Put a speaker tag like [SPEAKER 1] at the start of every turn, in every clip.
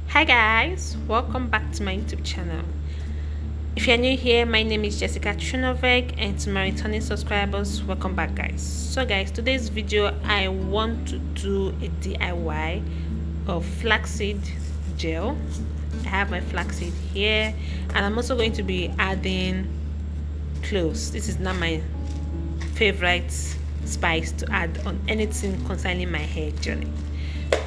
[SPEAKER 1] Hi guys, welcome back to my YouTube channel. If you're new here, my name is Jessica Chunovek, and to my returning subscribers, welcome back guys. So guys, today's video I want to do a DIY of flaxseed gel. I have my flaxseed here, and I'm also going to be adding cloves. This is not my favorite spice to add on anything concerning my hair journey.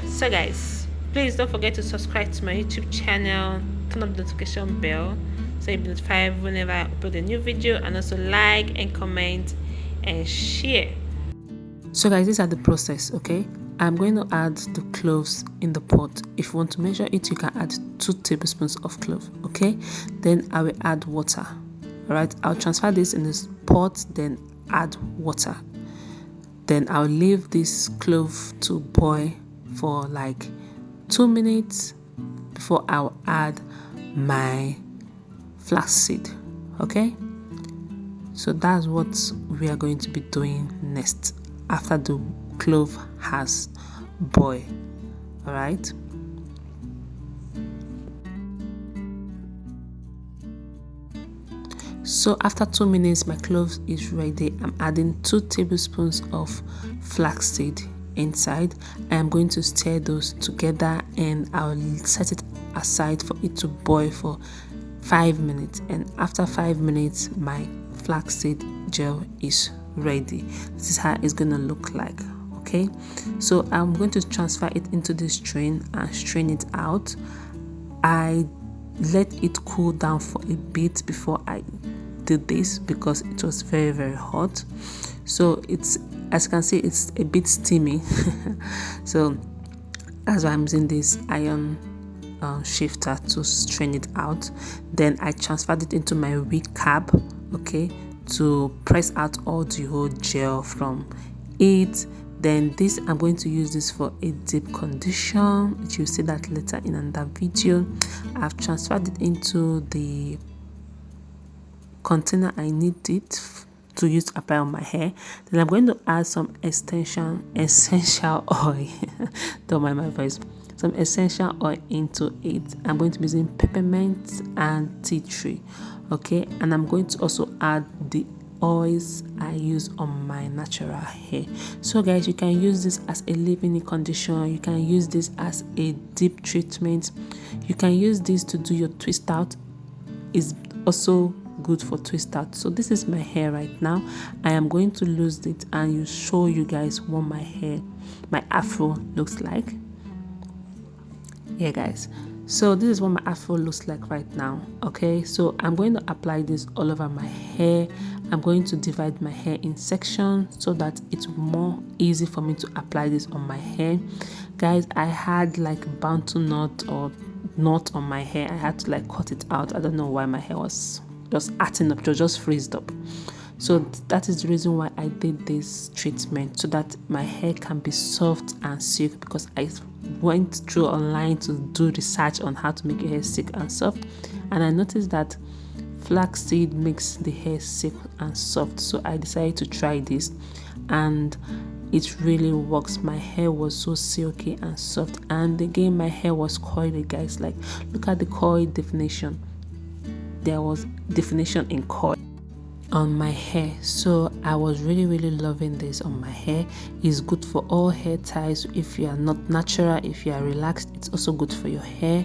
[SPEAKER 1] So guys, please don't forget to subscribe to my YouTube channel, turn on the notification bell so you'll be notified whenever I upload a new video, and also like and comment and share. So guys, these are the process. Okay, I'm going to add the cloves in the pot. If you want to measure it, you can add 2 tablespoons of clove. Okay, then I will add water. All right, I'll transfer this in this pot, then add water. Then I'll leave this clove to boil for like 2 minutes before I'll add my flaxseed. Okay, so that's what we are going to be doing next after the clove has boiled. All right, so after 2 minutes my clove is ready. I'm adding 2 tablespoons of flaxseed inside. I am going to stir those together, and I'll set it aside for it to boil for 5 minutes. And after 5 minutes my flaxseed gel is ready. This is how it's gonna look like. Okay, so I'm going to transfer it into this strain and strain it out. I let it cool down for a bit before I did this because it was very hot. So it's, as you can see, it's a bit steamy. So that's why I'm using this iron shifter to strain it out. Then I transferred it into my wig cap, okay, to press out all the whole gel from it. Then this, I'm going to use this for a deep condition, which you'll see that later in another video. I've transferred it into the container I need it to use to apply on my hair. Then I'm going to add some essential oil. Don't mind my voice. Some essential oil into it. I'm going to be using peppermint and tea tree. Okay, and I'm going to also add the oils I use on my natural hair. So guys, you can use this as a leave-in conditioner, you can use this as a deep treatment, you can use this to do your twist out. Is also good for twist out. So this is my hair right now. I am going to lose it and you show you guys what my hair, my afro looks like. Yeah guys, so this is what my afro looks like right now. Okay, so I'm going to apply this all over my hair. I'm going to divide my hair in sections so that it's more easy for me to apply this on my hair. Guys, I had like bantu knot or knot on my hair. I had to like cut it out. I don't know why my hair was just acting up, it was just freezed up. So that is the reason why I did this treatment, so that my hair can be soft and silky, because I went through online to do research on how to make your hair silky and soft, and I noticed that flaxseed makes the hair silky and soft. So I decided to try this, and it really works. My hair was so silky and soft, and again my hair was coily. Guys, like look at the coil definition. There was definition in coil on my hair. So I was really loving this on my hair. It's good for all hair types. If you are not natural, if you are relaxed, it's also good for your hair.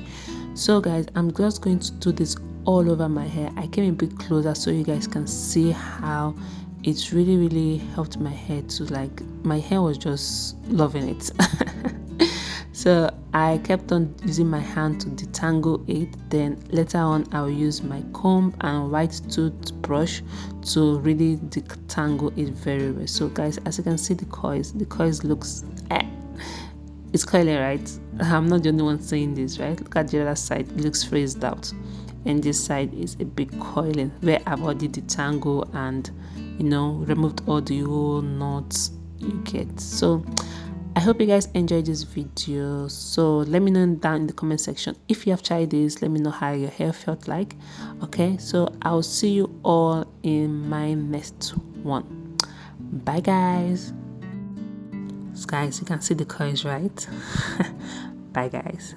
[SPEAKER 1] So guys, I'm just going to do this all over my hair. I came a bit closer so you guys can see how it's really helped my hair to, like, my hair was just loving it. So I kept on using my hand to detangle it. Then later on I'll use my comb and white toothbrush to really detangle it very well. So guys, as you can see, the coils looks it's curly, right? I'm not the only one saying this, right? Look at the other side, it looks phrased out, and this side is a bit coiling, where I've already detangled and, you know, removed all the whole knots you get. So I hope you guys enjoyed this video. So let me know down in the comment section if you have tried this. Let me know how your hair felt like. Okay, so I'll see you all in my next one. Bye guys. So guys, you can see the coils, right? Bye guys.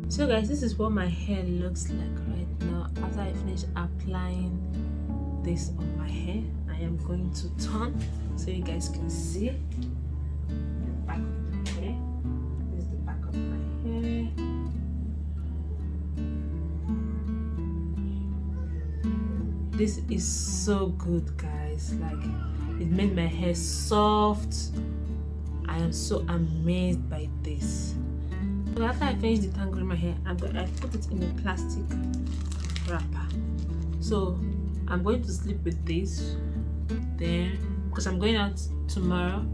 [SPEAKER 1] So guys, this is what my hair looks like right now after I finish applying this on my hair. I am going to turn so you guys can see the back of my hair. This is the back of my hair. This is so good, guys. Like, it made my hair soft. I am so amazed by this. So after I finish detangling my hair, I put it in a plastic wrapper. So I'm going to sleep with this. Then, because I'm going out tomorrow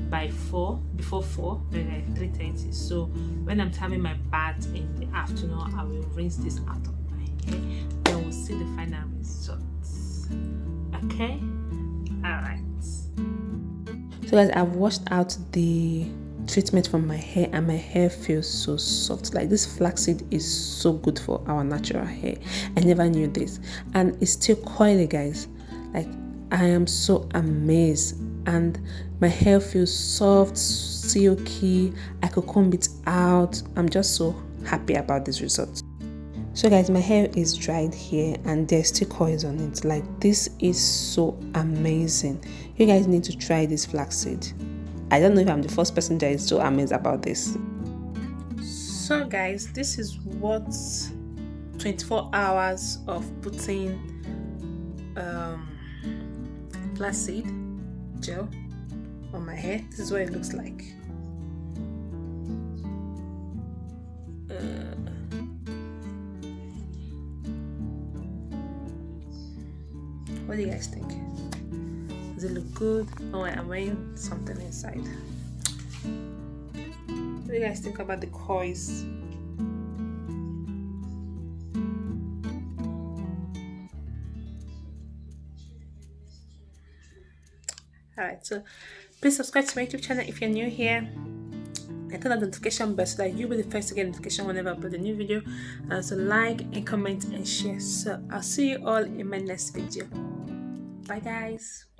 [SPEAKER 1] by 4, before 4, maybe like 3:30. So when I'm having my bath in the afternoon, I will rinse this out of my hair. Then we'll see the final results. Okay? Alright. So guys, I've washed out the treatment from my hair and my hair feels so soft. Like, this flaxseed is so good for our natural hair. I never knew this, and it's still coily, guys. Like, I am so amazed, and my hair feels soft, silky. I could comb it out. I'm just so happy about this result. So guys, my hair is dried here and there's still coils on it. Like, this is so amazing. You guys need to try this flaxseed. I don't know if I'm the first person that is so amazed about this. So guys, this is what 24 hours of putting FLAXSEED gel on my hair. This is what it looks like. What do you guys think? Does it look good? Oh, I'm wearing something inside. What do you guys think about the coils? Alright, so please subscribe to my YouTube channel if you're new here, and turn on the notification bell so that you'll be the first to get notification whenever I upload a new video. And so like and comment and share. So I'll see you all in my next video. Bye guys.